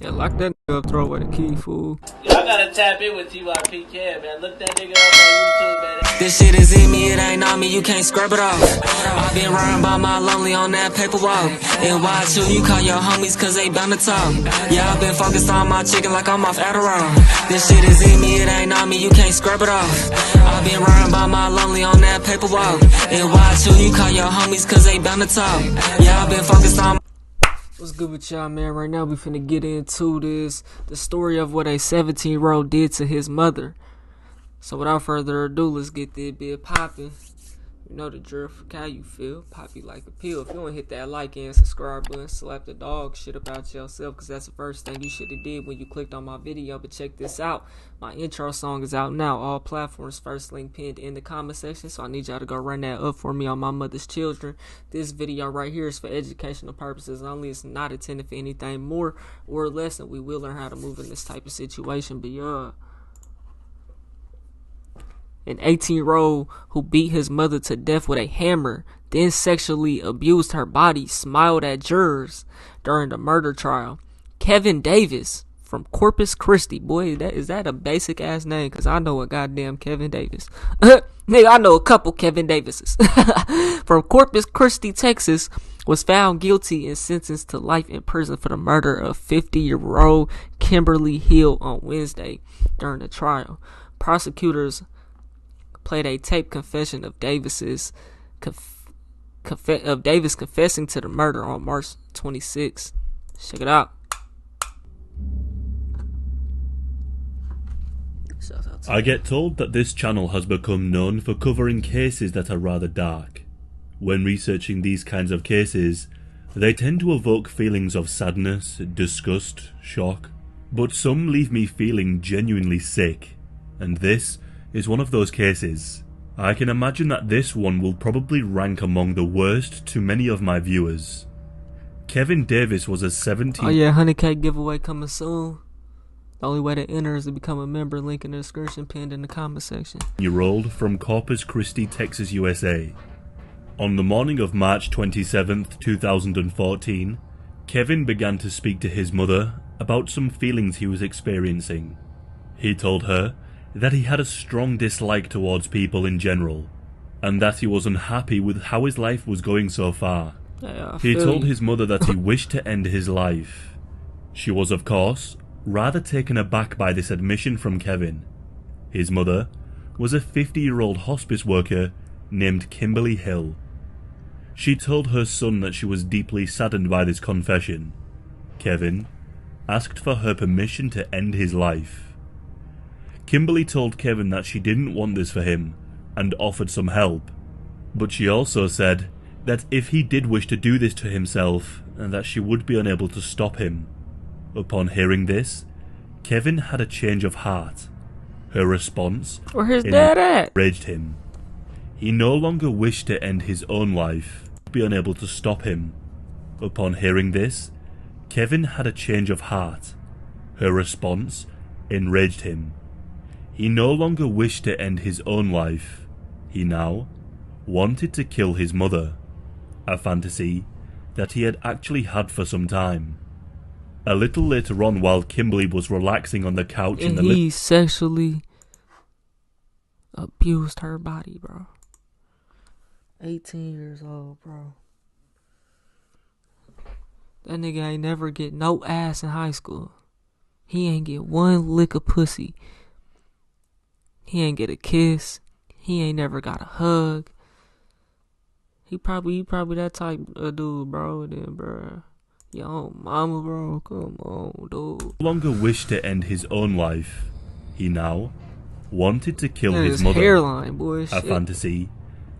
Yeah, lock that nigga up, throw away the key, fool. Y'all gotta tap in with TYPK, man. Look that nigga up on YouTube, man. This shit is in me, it ain't on me, you can't scrub it off. I been riding by my lonely on that paper walk. And why too, you call your homies cause they bound to talk. Yeah, I been focused on my chicken like I'm off Adderall. This shit is in me, it ain't on me, you can't scrub it off. I been riding by my lonely on that paper walk. And why too, you call your homies cause they bound to talk. Yeah, I been focused on. What's good with y'all, man? Right now we finna get into the story of what a 17-year-old did to his mother. So without further ado, let's get this bit popping. You know the drill. How you feel? Poppy like a pill. If you don't hit that like and subscribe button, slap the dog shit about yourself, because that's the first thing you should have did when you clicked on my video. But check this out. My intro song is out now. All platforms. First link pinned in the comment section. So I need y'all to go run that up for me on My Mother's Children. This video right here is for educational purposes only. It's not intended for anything more or less, and we will learn how to move in this type of situation. But yeah. An 18-year-old who beat his mother to death with a hammer, then sexually abused her body, smiled at jurors during the murder trial. Kevin Davis from Corpus Christi. Boy, is that a basic ass name? Because I know a goddamn Kevin Davis. Nigga, I know a couple Kevin Davises. From Corpus Christi, Texas, was found guilty and sentenced to life in prison for the murder of 50-year-old Kimberly Hill on Wednesday during the trial. Prosecutors played a tape confession of Davis confessing to the murder on March 26th. Check it out. I get told that this channel has become known for covering cases that are rather dark. When researching these kinds of cases, they tend to evoke feelings of sadness, disgust, shock, but some leave me feeling genuinely sick, and this is one of those cases. I can imagine that this one will probably rank among the worst to many of my viewers. Kevin Davis was a 17. Oh yeah, 100K giveaway coming soon. The only way to enter is to become a member. Link in the description pinned in the comment section. Year-old from Corpus Christi, Texas, USA. On the morning of March 27th, 2014, Kevin began to speak to his mother about some feelings he was experiencing. He told her that he had a strong dislike towards people in general, and that he was unhappy with how his life was going so far. Yeah, he told his mother that he wished to end his life. She was, of course, rather taken aback by this admission from Kevin. His mother was a 50-year-old hospice worker named Kimberly Hill. She told her son that she was deeply saddened by this confession. Kevin asked for her permission to end his life. Kimberly told Kevin that she didn't want this for him and offered some help, but she also said that if he did wish to do this to himself, and that she would be unable to stop him. Upon hearing this, Kevin had a change of heart. Her response Where his dad at? Enraged him. He no longer wished to end his own life, be unable to stop him. Upon hearing this, Kevin had a change of heart. Her response enraged him. He no longer wished to end his own life. He now wanted to kill his mother, a fantasy that he had actually had for some time. A little later on, while Kimberly was relaxing on the couch in the living room, he sexually abused her body, bro. 18 years old, bro. That nigga ain't never get no ass in high school. He ain't get one lick of pussy. He ain't get a kiss. He ain't never got a hug. He probably that type of dude, bro. Then, bro, your own mama, bro. Come on, dude. no longer wished to end his own life. He now wanted to kill his His mother, hairline, boy. a Shit. fantasy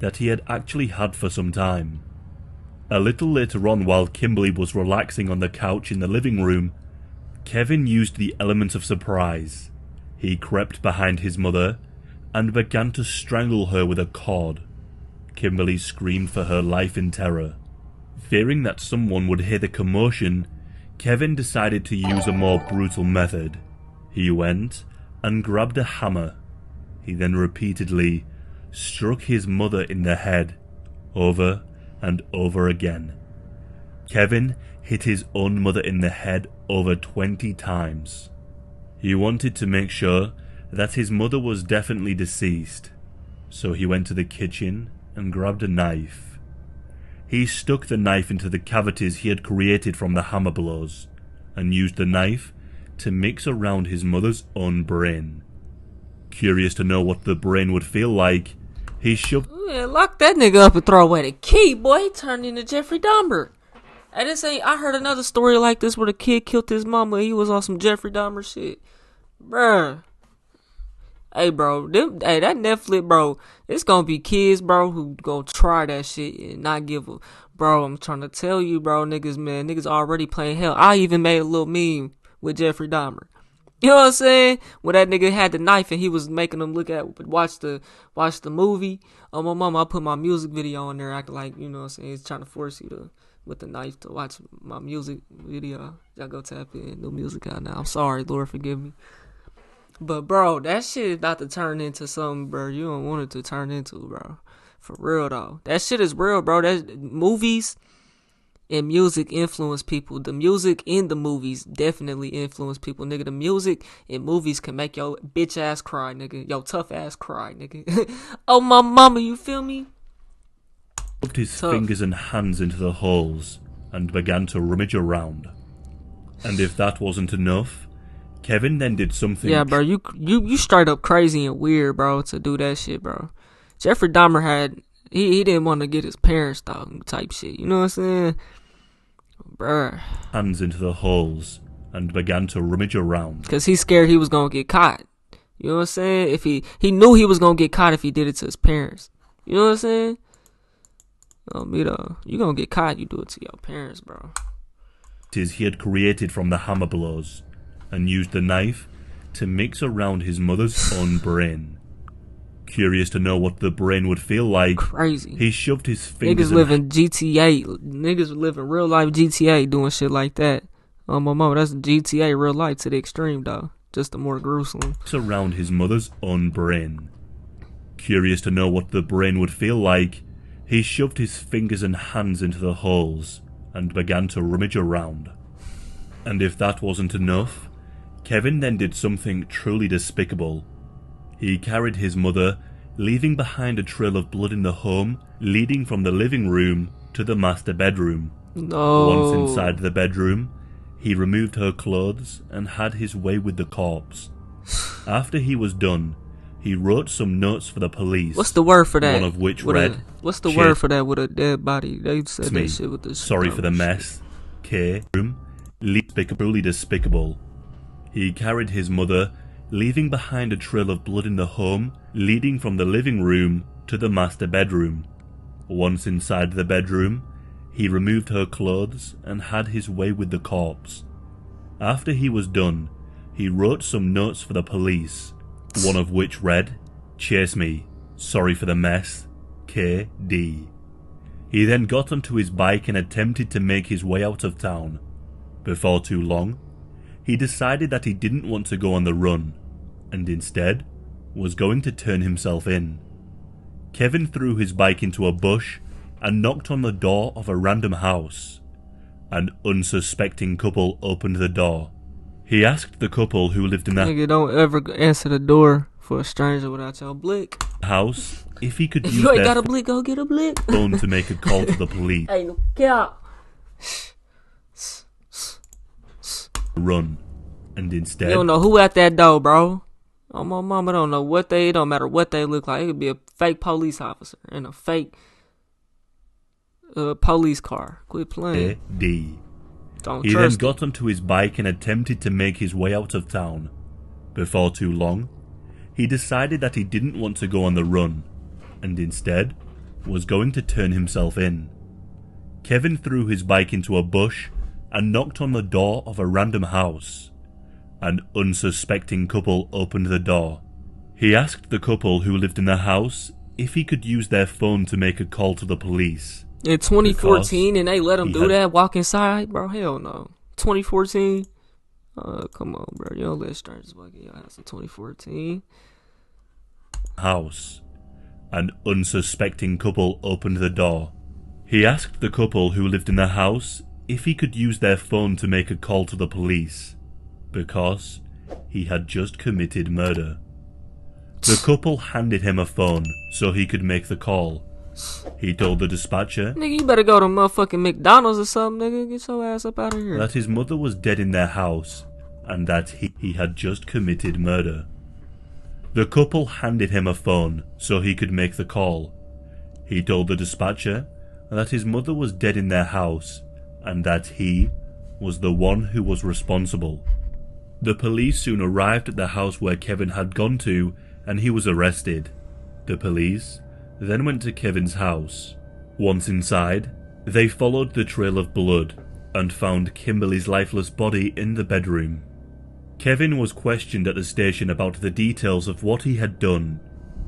that he had actually had for some time. A little later on, while Kimberly was relaxing on the couch in the living room, Kevin used the element of surprise. He crept behind his mother and began to strangle her with a cord. Kimberly screamed for her life in terror. Fearing that someone would hear the commotion, Kevin decided to use a more brutal method. He went and grabbed a hammer. He then repeatedly struck his mother in the head, over and over again. Kevin hit his own mother in the head over 20 times. He wanted to make sure that his mother was definitely deceased, so he went to the kitchen and grabbed a knife. He stuck the knife into the cavities he had created from the hammer blows, and used the knife to mix around his mother's own brain. Curious to know what the brain would feel like, he shoved... Yeah, lock that nigga up and throw away the key, boy. He turned into Jeffrey Dahmer. Hey, this ain't... I heard another story like this where the kid killed his mama. He was on some Jeffrey Dahmer shit. Bruh. Hey, bro. Hey, that Netflix, bro. It's gonna be kids, bro, who gonna try that shit and not give a... Bro, I'm trying to tell you, bro. Niggas already playing hell. I even made a little meme with Jeffrey Dahmer. You know what I'm saying? When that nigga had the knife and he was making them watch the movie. Oh, my mama, I put my music video on there acting like, you know what I'm saying, it's trying to force you to, with the knife, to watch my music video. Y'all go tap in, new music out now. I'm sorry, Lord, forgive me. But, bro, that shit is about to turn into something, bro, you don't want it to turn into, bro. For real, though. That shit is real, bro. That movies and music influence people. The music in the movies definitely influence people, nigga. The music in movies can make your bitch ass cry, nigga. Your tough ass cry, nigga. Oh, my mama, you feel me? Put his fingers and hands into the holes and began to rummage around. And if that wasn't enough, Kevin then did something... Yeah, bro, you straight up crazy and weird, bro, to do that shit, bro. Jeffrey Dahmer had... He didn't want to get his parents dog type shit. You know what I'm saying? Bruh. Hands into the holes and began to rummage around. Because he's scared he was going to get caught. You know what I'm saying? If he knew he was going to get caught if he did it to his parents. You know what I'm saying? Oh, me though. You going to get caught, you do it to your parents, bro. He had created from the hammer blows and used the knife to mix around his mother's own brain. Curious to know what the brain would feel like, crazy. He shoved his fingers... Niggas living GTA. Niggas living real life GTA doing shit like that. Oh, my mama, that's GTA real life to the extreme, though. Just the more gruesome. Around his mother's own brain. Curious to know what the brain would feel like, he shoved his fingers and hands into the holes and began to rummage around. And if that wasn't enough, Kevin then did something truly despicable. He carried his mother, leaving behind a trail of blood in the home, leading from the living room to the master bedroom. No. Once inside the bedroom, he removed her clothes and had his way with the corpse. After he was done, he wrote some notes for the police. What's the word for that? One of which read... What's the word for that with a dead body? They said that shit with this... Sorry for the mess. K. Truly despicable. He carried his mother, leaving behind a trail of blood in the home, leading from the living room to the master bedroom. Once inside the bedroom, he removed her clothes and had his way with the corpse. After he was done, he wrote some notes for the police, one of which read, "Chase me, sorry for the mess, KD." He then got onto his bike and attempted to make his way out of town. Before too long, he decided that he didn't want to go on the run, and instead was going to turn himself in. Kevin threw his bike into a bush and knocked on the door of a random house. An unsuspecting couple opened the door. He asked the couple who lived in that Nigga, don't ever answer the door for a stranger without your blick. House if he could use You ain't their got a blick, go get a blick. phone to make a call to the police. Hey, no cap. Run, and instead You don't know who at that door, bro. Oh, my mama don't know what it don't matter what they look like. It could be a fake police officer in a fake police car. Quit playing. D. Don't He then trust got onto his bike and attempted to make his way out of town. Before too long, he decided that he didn't want to go on the run, and instead was going to turn himself in. Kevin threw his bike into a bush and knocked on the door of a random house. An unsuspecting couple opened the door. He asked the couple who lived in the house if he could use their phone to make a call to the police. In 2014 and they let him do had- that, walk inside? Bro, hell no. 2014? Come on, bro. You don't let strangers walk in your house in 2014. House. An unsuspecting couple opened the door. He asked the couple who lived in the house if he could use their phone to make a call to the police, because he had just committed murder. The couple handed him a phone so he could make the call. He told the dispatcher Nigga, you better go to motherfucking McDonald's or something, nigga. Get your ass up out of here. that his mother was dead in their house and that he had just committed murder. The couple handed him a phone so he could make the call. He told the dispatcher that his mother was dead in their house and that he was the one who was responsible. The police soon arrived at the house where Kevin had gone to and he was arrested. The police then went to Kevin's house. Once inside, they followed the trail of blood and found Kimberly's lifeless body in the bedroom. Kevin was questioned at the station about the details of what he had done.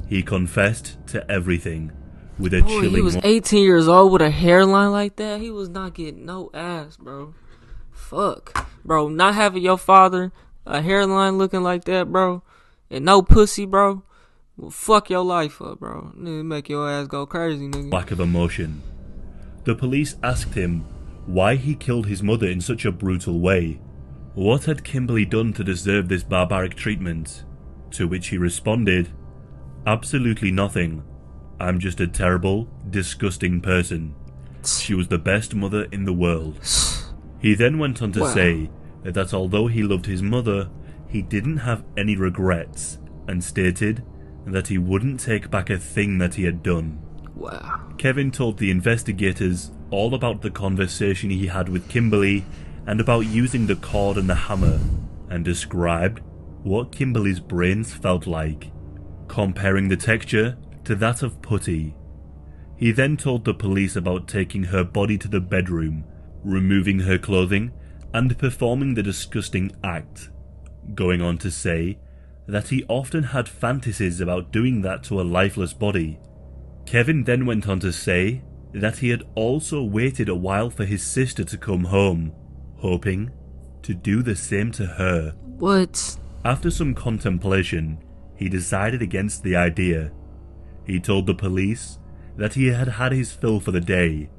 He confessed to everything, with a Boy, he was 18 years old with a hairline like that. He was not getting no ass, bro. Fuck. Bro, not having your father, a hairline looking like that, bro, and no pussy, bro, will fuck your life up, bro. Nigga, make your ass go crazy, nigga. lack of emotion. The police asked him why he killed his mother in such a brutal way. What had Kimberly done to deserve this barbaric treatment? To which he responded, absolutely nothing. I'm just a terrible, disgusting person. She was the best mother in the world. He then went on to say that although he loved his mother, he didn't have any regrets, and stated that he wouldn't take back a thing that he had done. Wow. Kevin told the investigators all about the conversation he had with Kimberly and about using the cord and the hammer, and described what Kimberly's brains felt like, comparing the texture to that of putty. He then told the police about taking her body to the bedroom, removing her clothing, and performing the disgusting act, going on to say that he often had fantasies about doing that to a lifeless body. Kevin then went on to say that he had also waited a while for his sister to come home, hoping to do the same to her. What? After some contemplation, he decided against the idea. He told the police that he had had his fill for the day,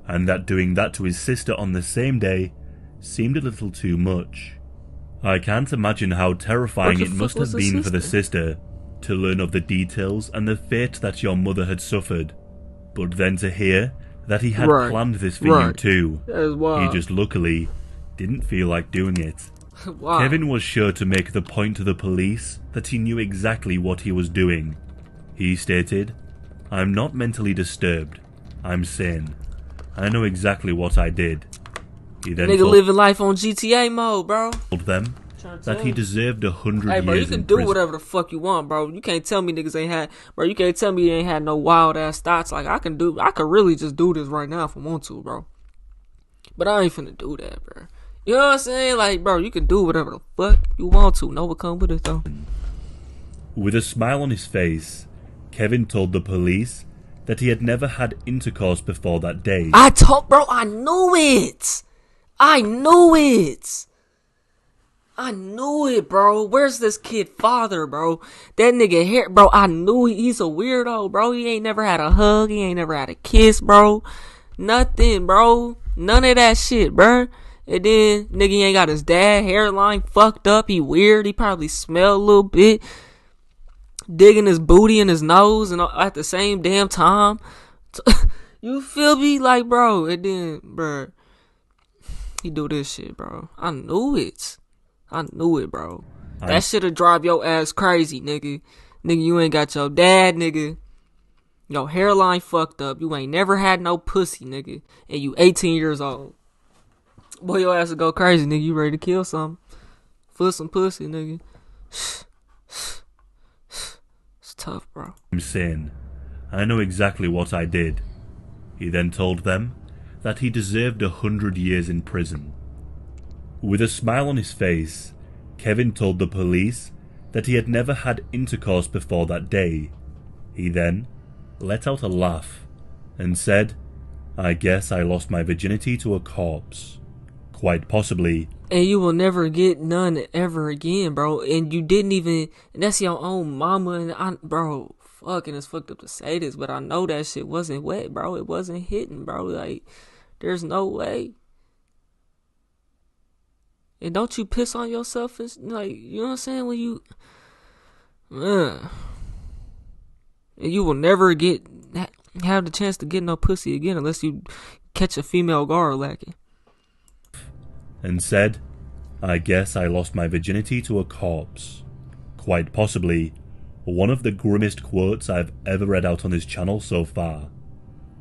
and that doing that to his sister on the same day seemed a little too much. I can't imagine how terrifying it must have been for the sister to learn of the details and the fate that your mother had suffered, but then to hear that he had planned this for you too. That is wild. He just luckily didn't feel like doing it. Wow. Kevin was sure to make the point to the police that he knew exactly what he was doing. He stated, I'm not mentally disturbed. I'm sane. I know exactly what I did. He then Nigga living life on GTA mode, bro. told them that he deserved 100 Hey, bro, you years can in do prison. whatever the fuck you want, bro. You can't tell me niggas ain't had, bro. You can't tell me you ain't had no wild ass thoughts. Like I could really just do this right now if I want to, bro. But I ain't finna do that, bro. You know what I'm saying? Like, bro, you can do whatever the fuck you want to. No one come with it though. With a smile on his face, Kevin told the police that he had never had intercourse before that day. Bro, I knew it. I knew it, bro. Where's this kid father, bro? That nigga here, bro, I knew he's a weirdo, bro. He ain't never had a hug. He ain't never had a kiss, bro. Nothing, bro. None of that shit, bro. And then, nigga, he ain't got his dad hairline fucked up. He weird. He probably smell a little bit. Digging his booty in his nose and at the same damn time. You feel me? Like, bro. And then, bro, he do this shit, bro. I knew it, bro. That shit'll drive your ass crazy, nigga. Nigga, you ain't got your dad, nigga. Your hairline fucked up. You ain't never had no pussy, nigga. And you 18 years old. Boy, your ass will go crazy, nigga. You ready to kill something? For some pussy, nigga. It's tough, bro. I'm sane. I know exactly what I did. He then told them that he deserved 100 years in prison. With a smile on his face, Kevin told the police that he had never had intercourse before that day. He then let out a laugh and said, I guess I lost my virginity to a corpse. Quite possibly. And you will never get none ever again, bro. And you didn't even, and that's your own mama. And bro, fucking it's fucked up to say this, but I know that shit wasn't wet, bro. It wasn't hitting, bro. Like, there's no way. And don't you piss on yourself? And, like, you know what I'm saying? When you... And you will never have the chance to get no pussy again unless you catch a female guard lacking. And said, I guess I lost my virginity to a corpse. Quite possibly one of the grimmest quotes I've ever read out on his channel so far.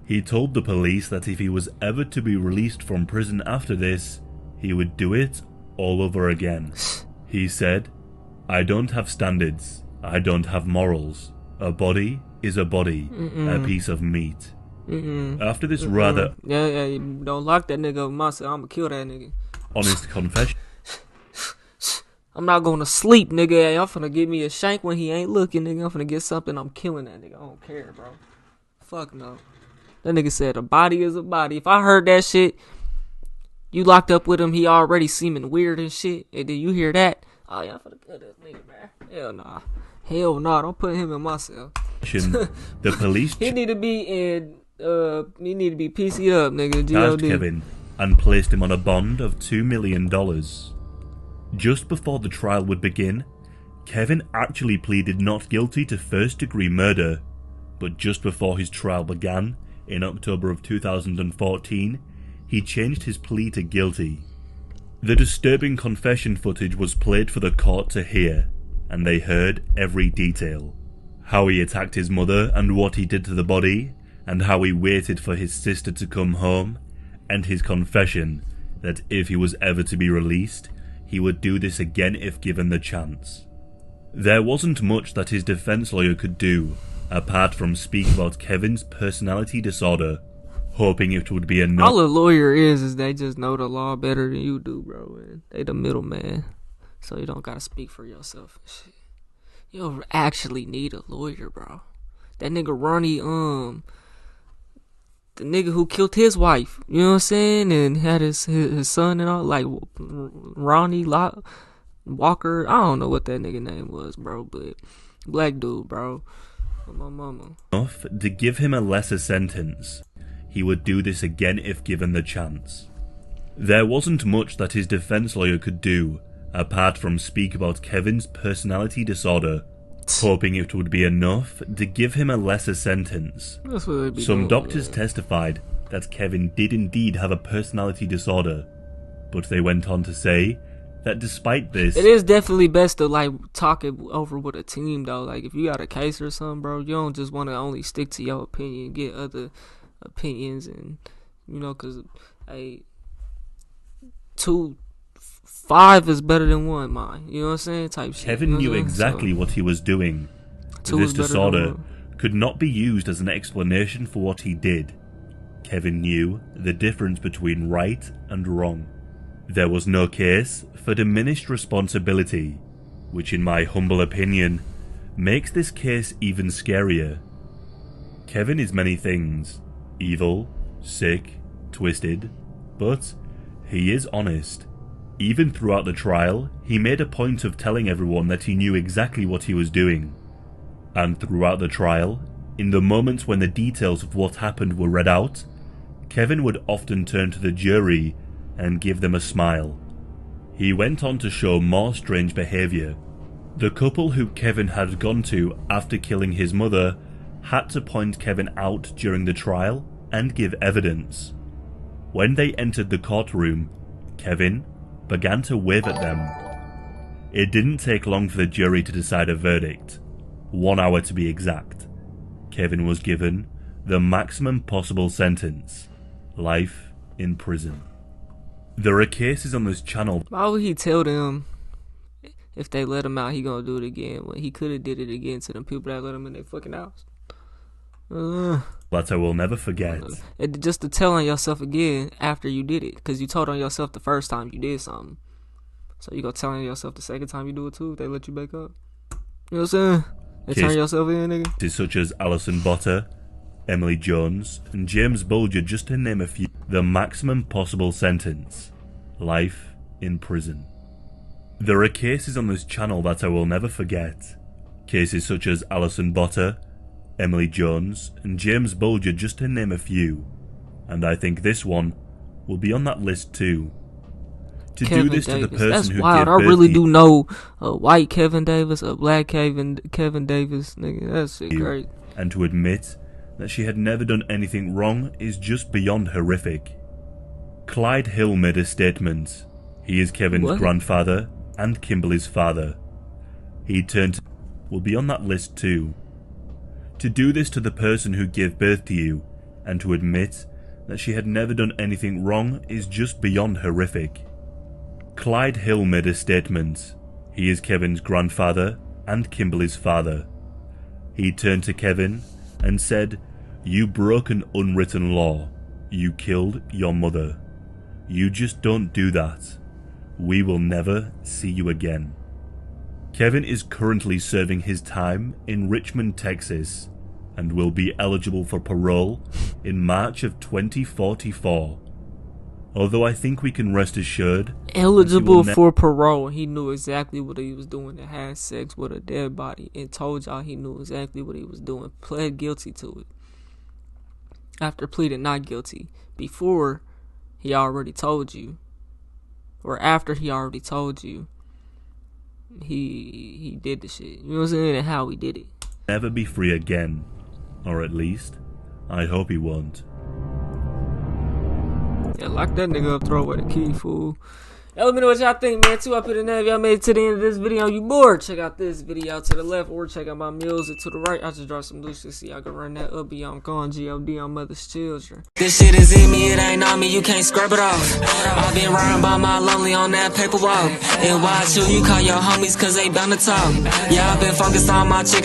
He told the police that if he was ever to be released from prison after this, he would do it all over again. He said, I don't have standards, I don't have morals. A body is a body, a piece of meat. After this rather... Yeah, you don't lock that nigga up myself, I'ma kill that nigga. Honest confession. I'm not going to sleep, nigga. I'm finna give me a shank when he ain't looking, nigga. I'm finna get something. I'm killing that nigga. I don't care, bro. Fuck no. That nigga said a body is a body. If I heard that shit, you locked up with him, he already seeming weird and shit, and then you hear that, oh, yeah, I'm finna kill this nigga, man. Hell nah. Hell nah. Don't put him in my cell. The police... He need to be in... he need to be PC'd up, nigga. charged G.O.D. Kevin and placed him on a bond of $2 million. Just before the trial would begin, Kevin actually pleaded not guilty to first-degree murder, but just before his trial began, in October of 2014, he changed his plea to guilty. The disturbing confession footage was played for the court to hear, and they heard every detail. How he attacked his mother and what he did to the body, and how he waited for his sister to come home, and his confession that if he was ever to be released, he would do this again if given the chance. There wasn't much that his defense lawyer could do, apart from speak about Kevin's personality disorder, hoping it would be enough. All a lawyer is they just know the law better than you do, bro. And they the middleman, so you don't gotta speak for yourself and shit. You don't actually need a lawyer, bro. That nigga Ronnie, the nigga who killed his wife, you know what I'm saying, and had his son and all, like Ronnie Walker. I don't know what that nigga name was, bro, but black dude, bro. My mama. Enough to give him a lesser sentence. He would do this again if given the chance. There wasn't much that his defense lawyer could do, apart from speak about Kevin's personality disorder, hoping it would be enough to give him a lesser sentence. Some doctors testified that Kevin did indeed have a personality disorder, but they went on to say that despite this... It is definitely best to, like, talk it over with a team, though. Like, if you got a case or something, bro, you don't just want to only stick to your opinion, get other opinions, and, you know, because, hey, 5 is better than 1, man. You know what I'm saying? Type shit. Kevin knew exactly what he was doing. This disorder could not be used as an explanation for what he did. Kevin knew the difference between right and wrong. There was no case for diminished responsibility, which in my humble opinion makes this case even scarier. Kevin is many things: evil, sick, twisted, but he is honest. Even throughout the trial, he made a point of telling everyone that he knew exactly what he was doing. And throughout the trial, in the moments when the details of what happened were read out, Kevin would often turn to the jury and give them a smile. He went on to show more strange behaviour. The couple who Kevin had gone to after killing his mother had to point Kevin out during the trial and give evidence. When they entered the courtroom, Kevin began to wave at them. It didn't take long for the jury to decide a verdict. 1 hour to be exact. Kevin was given the maximum possible sentence: life in prison. There are cases on this channel. Why would he tell them if they let him out he gonna do it again when he could have did it again to them people that let him in their fucking house? That I will never forget. Just to tell on yourself again after you did it, because you told on yourself the first time you did something, so you gonna tell on yourself the second time you do it too if they let you back up. You know what I'm saying? They turn yourself in, nigga. Such as Alison Botter, Emily Jones, and James Bulger, just to name a few. The maximum possible sentence: life in prison. There are cases on this channel that I will never forget. Cases such as Alison Botter, Emily Jones, and James Bulger, just to name a few. And I think this one will be on that list too. To Kevin do this Davis. to the person That's who wild. gave I birth really to do know a white Kevin Davis, a black Kevin Davis, nigga. That's shit great. and to admit that she had never done anything wrong is just beyond horrific. Clyde Hill made a statement. He is Kevin's What? grandfather and Kimberly's father. He turned to will be on that list too. To do this to the person who gave birth to you and to admit that she had never done anything wrong is just beyond horrific. Clyde Hill made a statement. He is Kevin's grandfather and Kimberly's father. He turned to Kevin and said, "You broke an unwritten law. You killed your mother. You just don't do that. We will never see you again." Kevin is currently serving his time in Richmond, Texas, and will be eligible for parole in March of 2044. Although I think we can rest assured Eligible for parole. He knew exactly what he was doing and had sex with a dead body and told y'all he knew exactly what he was doing. Pled guilty to it. After pleading not guilty. Before he already told you. Or after he already told you. He did the shit. You know what I'm saying? And how he did it. never be free again. Or at least, I hope he won't. Yeah, lock that nigga up, throw away the key, fool. Y'all let me know what y'all think, man. Too up in the name. If y'all made it to the end of this video, you bored, check out this video to the left or check out my music to the right. I just dropped some loose shit so y'all can run that up. Be on gone, G.O.D. on Mother's Children. This shit is in me, it ain't on me, you can't scrub it off. I've been riding by my lonely on that paper walk. And why you call your homies cause they bound to talk. Yeah, I've been focused on my chicken.